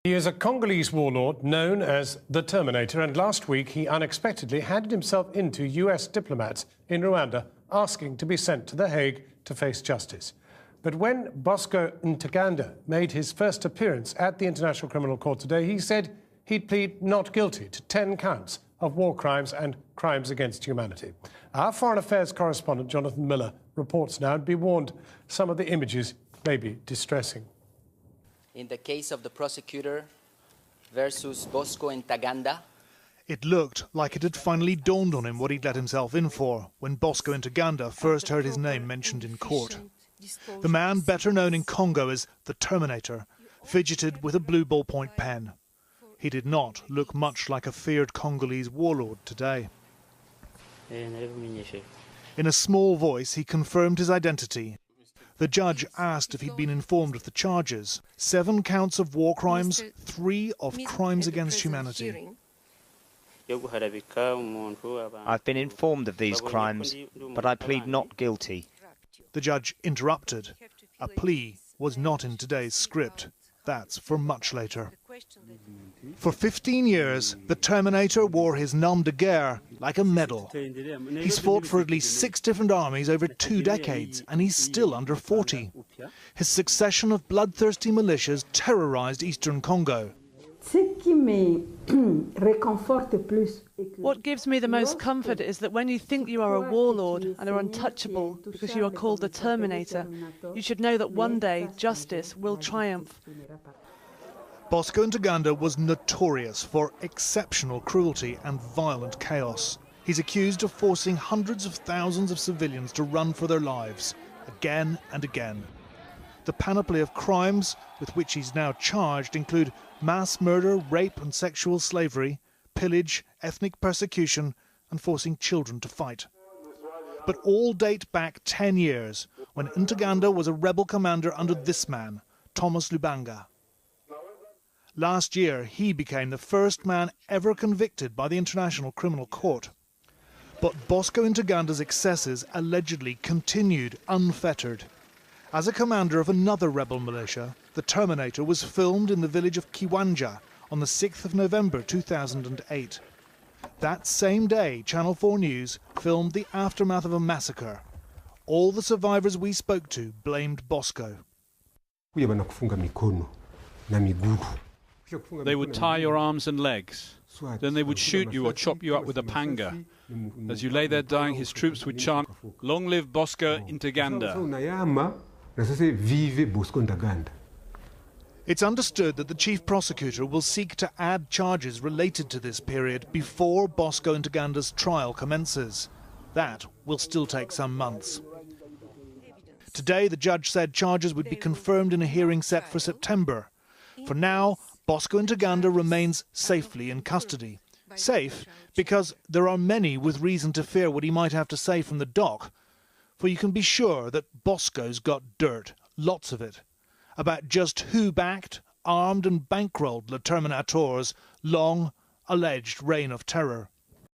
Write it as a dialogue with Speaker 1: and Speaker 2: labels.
Speaker 1: He is a Congolese warlord known as the Terminator, and last week he unexpectedly handed himself in to US diplomats in Rwanda, asking to be sent to The Hague to face justice. But when Bosco Ntaganda made his first appearance at the International Criminal Court today, he said he'd plead not guilty to 10 counts of war crimes and crimes against humanity. Our Foreign Affairs correspondent, Jonathan Miller, reports now, and be warned, some of the images may be distressing.
Speaker 2: In the case of the prosecutor versus Bosco Ntaganda,
Speaker 3: it looked like it had finally dawned on him what he'd let himself in for when Bosco Ntaganda first heard his name mentioned in court. The man, better known in Congo as the Terminator, fidgeted with a blue ballpoint pen. He did not look much like a feared Congolese warlord today. In a small voice, he confirmed his identity. The judge asked if he'd been informed of the charges. 7 counts of war crimes, 3 of crimes against humanity.
Speaker 4: I've been informed of these crimes, but I plead not guilty.
Speaker 3: The judge interrupted. A plea was not in today's script. That's for much later. For 15 years, the Terminator wore his nom de guerre like a medal. He's fought for at least 6 different armies over 2 decades, and he's still under 40. His succession of bloodthirsty militias terrorized eastern Congo.
Speaker 5: What gives me the most comfort is that when you think you are a warlord and are untouchable because you are called the Terminator, you should know that one day justice will triumph.
Speaker 3: Bosco Ntaganda was notorious for exceptional cruelty and violent chaos. He's accused of forcing hundreds of thousands of civilians to run for their lives, again and again. The panoply of crimes with which he's now charged include mass murder, rape and sexual slavery, pillage, ethnic persecution and forcing children to fight. But all date back 10 years, when Ntaganda was a rebel commander under this man, Thomas Lubanga. Last year, he became the first man ever convicted by the International Criminal Court. But Bosco Ntaganda's excesses allegedly continued unfettered. As a commander of another rebel militia, the Terminator was filmed in the village of Kiwanja on the 6th of November 2008. That same day, Channel 4 News filmed the aftermath of a massacre. All the survivors we spoke to blamed Bosco.
Speaker 6: They would tie your arms and legs. Then they would shoot you or chop you up with a panga. As you lay there dying, his troops would chant, "Long live Bosco Ntaganda."
Speaker 3: It's understood that the chief prosecutor will seek to add charges related to this period before Bosco Ntaganda's trial commences. That will still take some months. Today, the judge said charges would be confirmed in a hearing set for September. For now, Bosco Ntaganda remains safely in custody. Safe because there are many with reason to fear what he might have to say from the dock. For you can be sure that Bosco's got dirt, lots of it, about just who backed, armed and bankrolled Le Terminator's long, alleged reign of terror.